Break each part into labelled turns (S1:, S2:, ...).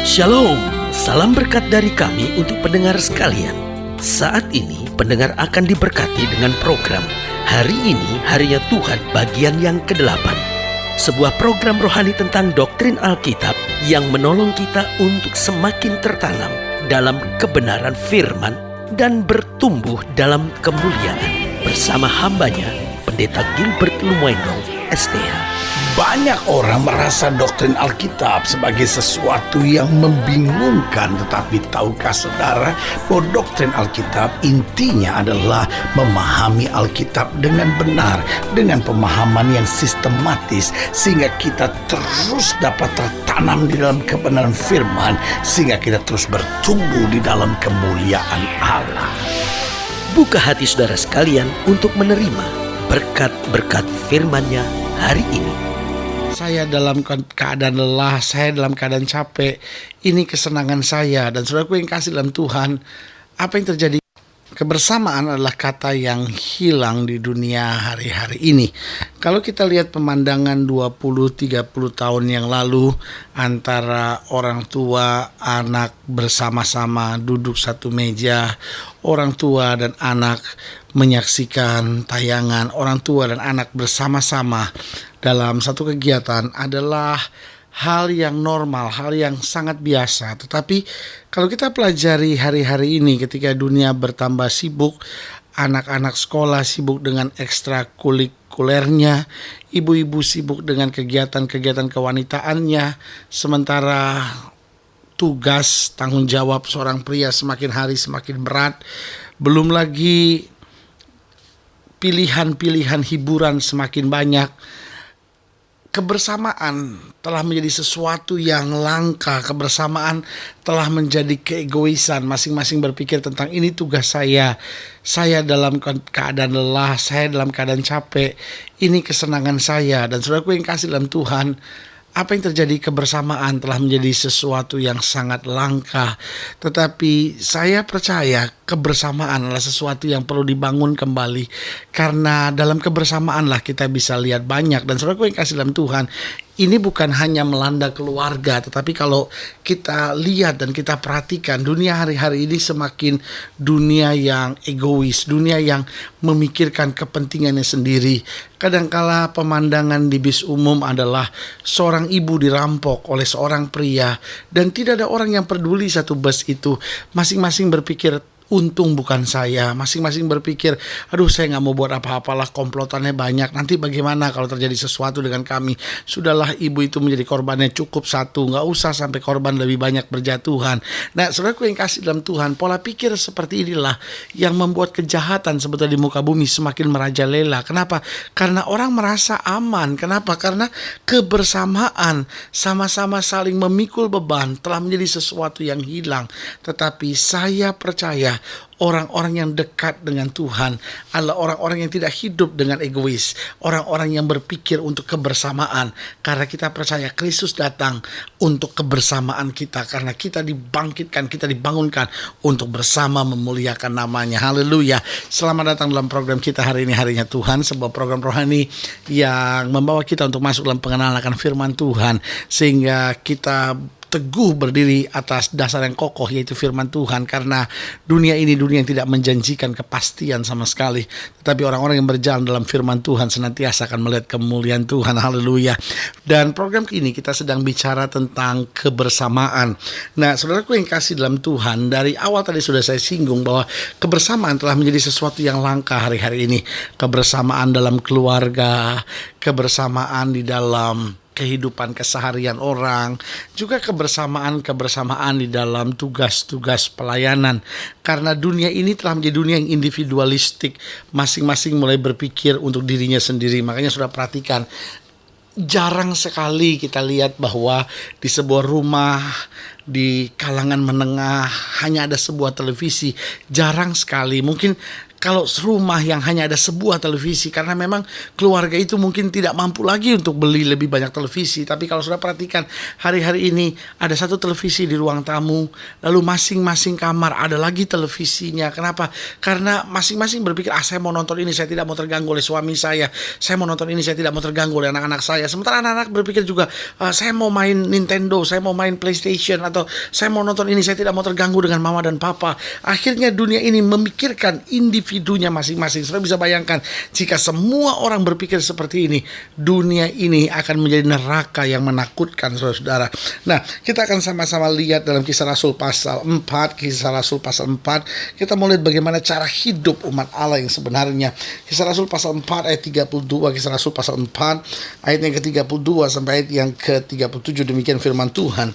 S1: Shalom, salam berkat dari kami untuk pendengar sekalian. Saat ini pendengar akan diberkati dengan program Hari Ini Harinya Tuhan bagian yang ke-8. Sebuah program rohani tentang doktrin Alkitab yang menolong kita untuk semakin tertanam dalam kebenaran firman dan bertumbuh dalam kemuliaan. Bersama hambanya, Pendeta Gilbert Lumwendo, STH.
S2: Banyak orang merasa doktrin Alkitab sebagai sesuatu yang membingungkan. Tetapi tahukah saudara bahwa doktrin Alkitab intinya adalah memahami Alkitab dengan benar, dengan pemahaman yang sistematis, sehingga kita terus dapat tertanam di dalam kebenaran firman, sehingga kita terus bertumbuh di dalam kemuliaan Allah.
S1: Buka hati saudara sekalian untuk menerima berkat-berkat firman-Nya hari ini.
S3: Saya dalam keadaan lelah, saya dalam keadaan capek. Ini kesenangan saya. Dan saudaraku yang kasih dalam Tuhan, apa yang terjadi? Kebersamaan adalah kata yang hilang di dunia hari-hari ini. Kalau kita lihat pemandangan 20-30 tahun yang lalu, antara orang tua, anak bersama-sama duduk satu meja, orang tua dan anak menyaksikan tayangan, orang tua dan anak bersama-sama dalam satu kegiatan adalah hal yang normal, hal yang sangat biasa. Tetapi kalau kita pelajari hari-hari ini ketika dunia bertambah sibuk, anak-anak sekolah sibuk dengan ekstrakurikulernya, ibu-ibu sibuk dengan kegiatan-kegiatan kewanitaannya, sementara tugas tanggung jawab seorang pria semakin hari semakin berat. Belum lagi pilihan-pilihan hiburan semakin banyak. Kebersamaan telah menjadi sesuatu yang langka. Kebersamaan telah menjadi keegoisan. Masing-masing berpikir tentang ini tugas saya. Saya dalam keadaan lelah, saya dalam keadaan capek. Ini kesenangan saya. Dan saudaraku yang kasih dalam Tuhan, apa yang terjadi? Kebersamaan telah menjadi sesuatu yang sangat langka. Tetapi saya percaya kebersamaan adalah sesuatu yang perlu dibangun kembali. Karena dalam kebersamaanlah kita bisa lihat banyak. Dan saudaraku yang kasih dalam Tuhan, ini bukan hanya melanda keluarga, tetapi kalau kita lihat dan kita perhatikan, dunia hari-hari ini semakin dunia yang egois, dunia yang memikirkan kepentingannya sendiri. Kadangkala pemandangan di bis umum adalah seorang ibu dirampok oleh seorang pria dan tidak ada orang yang peduli satu bus itu. Masing-masing berpikir, untung bukan saya. Masing-masing berpikir, aduh saya gak mau buat apa-apalah, komplotannya banyak. Nanti bagaimana kalau terjadi sesuatu dengan kami? Sudahlah, ibu itu menjadi korbannya cukup satu, gak usah sampai korban lebih banyak berjatuhan. Nah, saudaraku yang kasih dalam Tuhan, pola pikir seperti inilah yang membuat kejahatan sebetulnya di muka bumi semakin merajalela. Kenapa? Karena orang merasa aman. Kenapa? Karena kebersamaan, sama-sama saling memikul beban telah menjadi sesuatu yang hilang. Tetapi saya percaya orang-orang yang dekat dengan Tuhan adalah orang-orang yang tidak hidup dengan egois, orang-orang yang berpikir untuk kebersamaan, karena kita percaya Kristus datang untuk kebersamaan kita, karena kita dibangkitkan, kita dibangunkan untuk bersama memuliakan namanya. Haleluya. Selamat datang dalam program kita hari ini, Harinya Tuhan, sebuah program rohani yang membawa kita untuk masuk dalam pengenalan akan firman Tuhan, sehingga kita teguh berdiri atas dasar yang kokoh, yaitu firman Tuhan. Karena dunia ini dunia yang tidak menjanjikan kepastian sama sekali, tetapi orang-orang yang berjalan dalam firman Tuhan senantiasa akan melihat kemuliaan Tuhan. Haleluya. Dan program ini kita sedang bicara tentang kebersamaan. Nah, saudaraku yang kasih dalam Tuhan, dari awal tadi sudah saya singgung bahwa kebersamaan telah menjadi sesuatu yang langka hari-hari ini. Kebersamaan dalam keluarga, kebersamaan di dalam kehidupan keseharian orang, juga kebersamaan di dalam tugas-tugas pelayanan. Karena dunia ini telah menjadi dunia yang individualistik, masing-masing mulai berpikir untuk dirinya sendiri. Makanya sudah perhatikan, jarang sekali kita lihat bahwa di sebuah rumah di kalangan menengah hanya ada sebuah televisi. Jarang sekali. Mungkin kalau rumah yang hanya ada sebuah televisi, karena memang keluarga itu mungkin tidak mampu lagi untuk beli lebih banyak televisi. Tapi kalau sudah perhatikan, hari-hari ini ada satu televisi di ruang tamu, lalu masing-masing kamar ada lagi televisinya. Kenapa? Karena masing-masing berpikir, saya mau nonton ini, saya tidak mau terganggu oleh suami saya mau nonton ini, saya tidak mau terganggu oleh anak-anak saya. Sementara anak-anak berpikir juga, saya mau main Nintendo, saya mau main PlayStation, atau saya mau nonton ini, saya tidak mau terganggu dengan mama dan papa. Akhirnya dunia ini memikirkan individunya masing-masing. Saudara bisa bayangkan, jika semua orang berpikir seperti ini, dunia ini akan menjadi neraka yang menakutkan, saudara-saudara. Nah, kita akan sama-sama lihat dalam Kisah Rasul pasal 4, Kisah Rasul pasal 4, kita mau lihat bagaimana cara hidup umat Allah yang sebenarnya. Kisah Rasul pasal 4 ayat 32, Kisah Rasul pasal 4 ayat yang ke-32 sampai ayat yang ke-37, demikian firman Tuhan.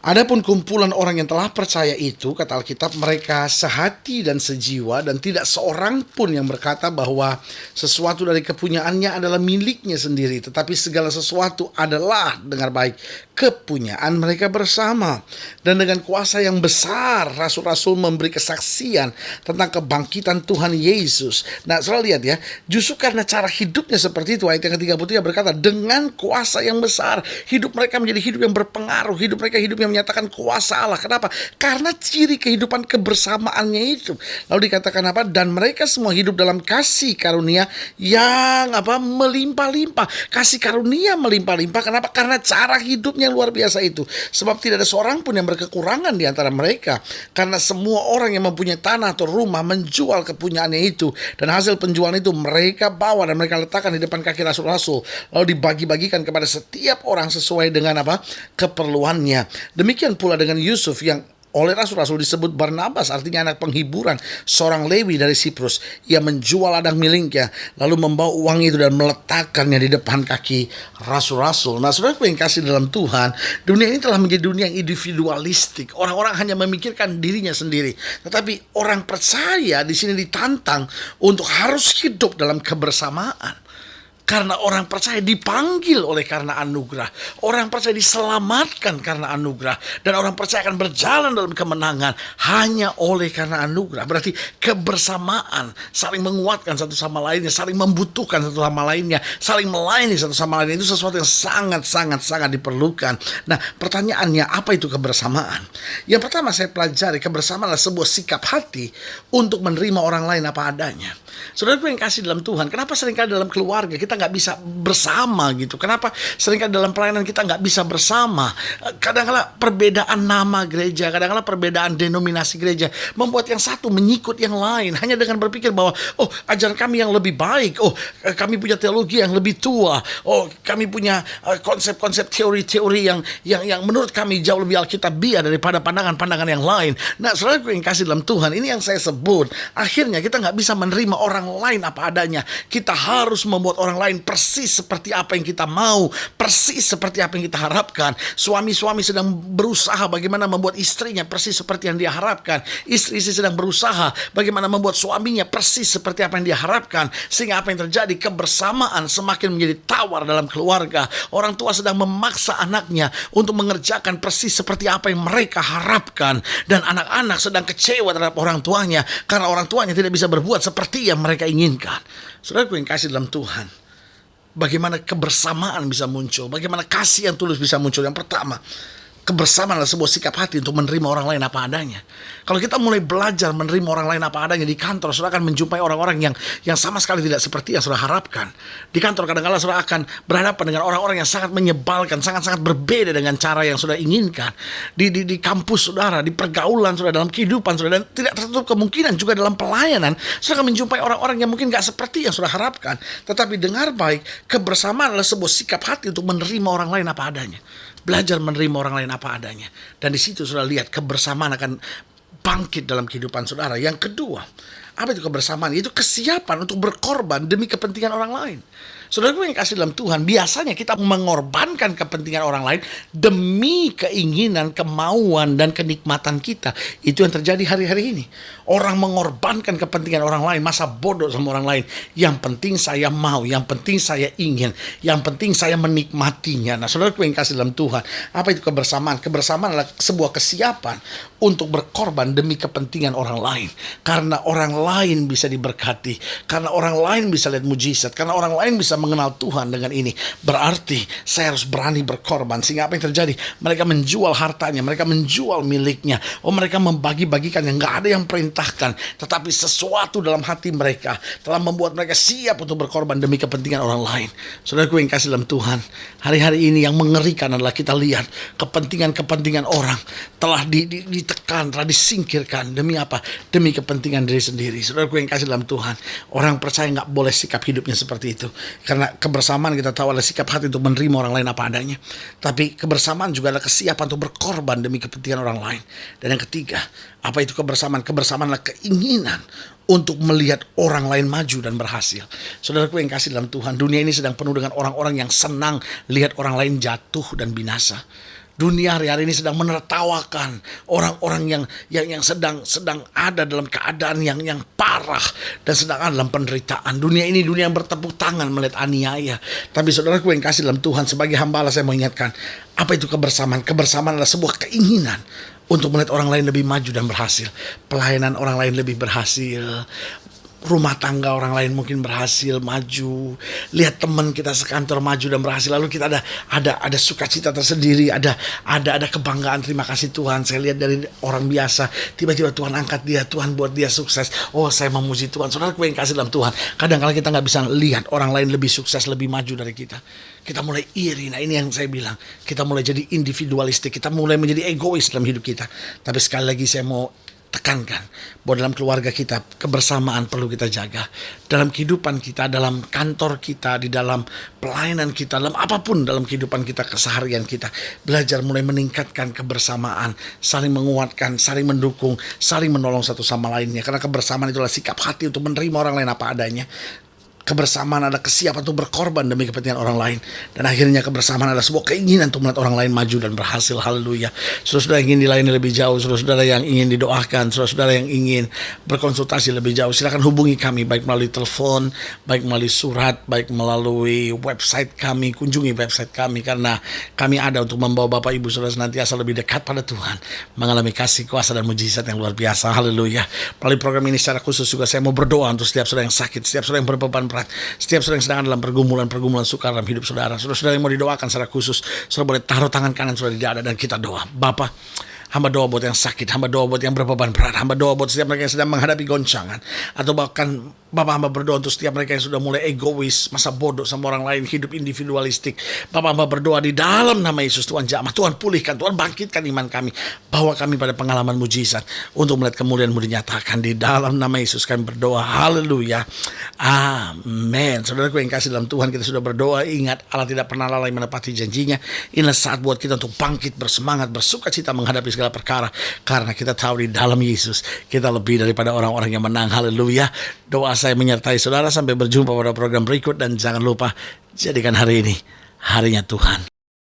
S3: Adapun kumpulan orang yang telah percaya itu, kata Alkitab, mereka sehati dan sejiwa, dan tidak seorang pun yang berkata bahwa sesuatu dari kepunyaannya adalah miliknya sendiri, tetapi segala sesuatu adalah, dengar baik, kepunyaan mereka bersama. Dan dengan kuasa yang besar, rasul-rasul memberi kesaksian tentang kebangkitan Tuhan Yesus. Nah, saudara lihat ya, justru karena cara hidupnya seperti itu, ayat yang ke-33 berkata, dengan kuasa yang besar, hidup mereka menjadi hidup yang berpengaruh, hidup mereka hidup yang menyatakan kuasa Allah. Kenapa? Karena ciri kehidupan kebersamaannya itu. Lalu dikatakan apa? Dan mereka semua hidup dalam kasih karunia yang melimpah-limpah. Kasih karunia melimpah-limpah. Kenapa? Karena cara hidupnya luar biasa itu. Sebab tidak ada seorang pun yang berkekurangan di antara mereka. Karena semua orang yang mempunyai tanah atau rumah menjual kepunyaannya itu. Dan hasil penjualan itu mereka bawa dan mereka letakkan di depan kaki rasul-rasul. Lalu dibagi-bagikan kepada setiap orang sesuai dengan keperluannya. Demikian pula dengan Yusuf yang oleh rasul-rasul disebut Barnabas, artinya anak penghiburan, seorang Lewi dari Siprus. Ia menjual ladang miliknya, lalu membawa uang itu dan meletakkannya di depan kaki rasul-rasul. Nah, saudara yang kasih dalam Tuhan, dunia ini telah menjadi dunia yang individualistik. Orang-orang hanya memikirkan dirinya sendiri. Tetapi orang percaya di sini ditantang untuk harus hidup dalam kebersamaan. Karena orang percaya dipanggil oleh karena anugerah. Orang percaya diselamatkan karena anugerah. Dan orang percaya akan berjalan dalam kemenangan hanya oleh karena anugerah. Berarti kebersamaan, saling menguatkan satu sama lainnya, saling membutuhkan satu sama lainnya, saling melayani satu sama lainnya, itu sesuatu yang sangat diperlukan. Nah, pertanyaannya, apa itu kebersamaan? Yang pertama saya pelajari, kebersamaan adalah sebuah sikap hati untuk menerima orang lain apa adanya. Saudara yang kasih dalam Tuhan, kenapa seringkali dalam keluarga kita nggak bisa bersama gitu? Kenapa seringkali dalam pelayanan kita nggak bisa bersama? Kadang-kadang perbedaan nama gereja, kadang-kadang perbedaan denominasi gereja membuat yang satu menyikut yang lain hanya dengan berpikir bahwa ajaran kami yang lebih baik, kami punya teologi yang lebih tua, kami punya konsep-konsep teori-teori yang menurut kami jauh lebih alkitabiah daripada pandangan-pandangan yang lain. Nah, saudara yang kasih dalam Tuhan, ini yang saya sebut, akhirnya kita nggak bisa menerima orang lain apa adanya. Kita harus membuat orang lain persis seperti apa yang kita mau, persis seperti apa yang kita harapkan. Suami-suami sedang berusaha bagaimana membuat istrinya persis seperti yang dia harapkan. Istri-istri sedang berusaha bagaimana membuat suaminya persis seperti apa yang dia harapkan. Sehingga apa yang terjadi? Kebersamaan semakin menjadi tawar dalam keluarga. Orang tua sedang memaksa anaknya untuk mengerjakan persis seperti apa yang mereka harapkan. Dan anak-anak sedang kecewa terhadap orang tuanya karena orang tuanya tidak bisa berbuat seperti yang mereka inginkan. Saudaraku yang kasih dalam Tuhan, bagaimana kebersamaan bisa muncul, bagaimana kasih yang tulus bisa muncul? Yang pertama, kebersamaan adalah sebuah sikap hati untuk menerima orang lain apa adanya. Kalau kita mulai belajar menerima orang lain apa adanya di kantor, saudara akan menjumpai orang-orang yang sama sekali tidak seperti yang saudara harapkan. Di kantor kadang-kadang saudara akan berhadapan dengan orang-orang yang sangat menyebalkan, sangat-sangat berbeda dengan cara yang saudara inginkan. Di kampus saudara, di pergaulan saudara, dalam kehidupan saudara, dan tidak tertutup kemungkinan juga dalam pelayanan, saudara akan menjumpai orang-orang yang mungkin gak seperti yang saudara harapkan. Tetapi dengar baik, kebersamaan adalah sebuah sikap hati untuk menerima orang lain apa adanya. Belajar menerima orang lain apa adanya. Dan di situ saudara lihat kebersamaan akan bangkit dalam kehidupan saudara. Yang kedua, apa itu kebersamaan? Itu kesiapan untuk berkorban demi kepentingan orang lain. Saudaraku yang kasih dalam Tuhan, biasanya kita mengorbankan kepentingan orang lain demi keinginan, kemauan, dan kenikmatan kita. Itu yang terjadi hari-hari ini. Orang mengorbankan kepentingan orang lain, masa bodoh sama orang lain. Yang penting saya mau, yang penting saya ingin, yang penting saya menikmatinya. Nah, saudaraku yang kasih dalam Tuhan, apa itu kebersamaan? Kebersamaan adalah sebuah kesiapan untuk berkorban demi kepentingan orang lain. Karena orang lain bisa diberkati, karena orang lain bisa lihat mujizat, karena orang lain bisa mengenal Tuhan dengan ini. Berarti saya harus berani berkorban. Sehingga apa yang terjadi? Mereka menjual hartanya, mereka menjual miliknya. Mereka membagi-bagikan yang gak ada yang perintahkan. Tetapi sesuatu dalam hati mereka telah membuat mereka siap untuk berkorban demi kepentingan orang lain. Saudaraku yang kasih dalam Tuhan, hari-hari ini yang mengerikan adalah kita lihat kepentingan-kepentingan orang telah ditekan, telah disingkirkan. Demi apa? Demi kepentingan diri sendiri. Saudaraku yang kasih dalam Tuhan, orang percaya gak boleh sikap hidupnya seperti itu. Karena kebersamaan kita tahu adalah sikap hati untuk menerima orang lain apa adanya. Tapi kebersamaan juga adalah kesiapan untuk berkorban demi kepentingan orang lain. Dan yang ketiga, apa itu kebersamaan? Kebersamaan adalah keinginan untuk melihat orang lain maju dan berhasil. Saudaraku yang kasih dalam Tuhan, dunia ini sedang penuh dengan orang-orang yang senang lihat orang lain jatuh dan binasa. Dunia hari-hari ini sedang menertawakan orang-orang yang sedang ada dalam keadaan yang parah dan sedang ada dalam penderitaan. Dunia ini dunia yang bertepuk tangan melihat aniaya. Tapi saudaraku yang kasih dalam Tuhan, sebagai hamba Allah saya mau ingatkan, apa itu kebersamaan? Kebersamaan adalah sebuah keinginan untuk melihat orang lain lebih maju dan berhasil. Pelayanan orang lain lebih berhasil. Rumah tangga orang lain mungkin berhasil maju, lihat teman kita sekantor maju dan berhasil, lalu kita ada sukacita tersendiri, ada kebanggaan. Terima kasih Tuhan, saya lihat dari orang biasa tiba-tiba Tuhan angkat dia, Tuhan buat dia sukses. Saya memuji Tuhan. Saudaraku yang kasih dalam Tuhan, kadang-kadang kita nggak bisa lihat orang lain lebih sukses, lebih maju dari kita. Kita mulai iri. Nah, ini yang saya bilang, kita mulai jadi individualistik, kita mulai menjadi egois dalam hidup kita. Tapi sekali lagi saya mau tekankan bahwa dalam keluarga kita kebersamaan perlu kita jaga. Dalam kehidupan kita, dalam kantor kita, di dalam pelayanan kita, dalam apapun dalam kehidupan kita, keseharian kita, belajar mulai meningkatkan kebersamaan, saling menguatkan, saling mendukung, saling menolong satu sama lainnya. Karena kebersamaan itulah sikap hati untuk menerima orang lain apa adanya. Kebersamaan adalah kesiapan untuk berkorban demi kepentingan orang lain. Dan akhirnya kebersamaan adalah sebuah keinginan untuk melihat orang lain maju dan berhasil. Haleluya. Saudara-saudara yang ingin dilayani lebih jauh, saudara-saudara yang ingin didoakan, saudara-saudara yang ingin berkonsultasi lebih jauh, silakan hubungi kami, baik melalui telepon, baik melalui surat, baik melalui website kami. Kunjungi website kami, karena kami ada untuk membawa Bapak Ibu Saudara senantiasa lebih dekat pada Tuhan, mengalami kasih, kuasa, dan mujizat yang luar biasa. Haleluya. Melalui program ini secara khusus juga saya mau berdoa untuk setiap saudara yang sakit, setiap saudara yang berbeban, setiap saudara yang sedang dalam pergumulan sukar dalam hidup saudara. Saudara-saudara yang mau didoakan secara khusus, saudara boleh taruh tangan kanan saudara di dada dan kita doa. Bapa, hamba doa buat yang sakit, hamba doa buat yang berbeban berat, hamba doa buat setiap mereka yang sedang menghadapi goncangan, atau bahkan Bapak, hamba berdoa untuk setiap mereka yang sudah mulai egois, masa bodoh sama orang lain, hidup individualistik. Bapak, hamba berdoa di dalam nama Yesus, Tuhan jamah, Tuhan pulihkan, Tuhan bangkitkan iman kami, bawa kami pada pengalaman mujizat untuk melihat kemuliaan-Mu dinyatakan. Di dalam nama Yesus kami berdoa. Haleluya. Amin. Saudaraku yang kasih dalam Tuhan, kita sudah berdoa. Ingat, Allah tidak pernah lalai menepati janjinya. Inilah saat buat kita untuk bangkit, bersemangat, bersuka cita menghadapi segala perkara, karena kita tahu di dalam Yesus kita lebih daripada orang-orang yang menang. Haleluya. Doa saya menyertai saudara. Sampai berjumpa pada program berikut, dan jangan lupa jadikan hari ini harinya Tuhan.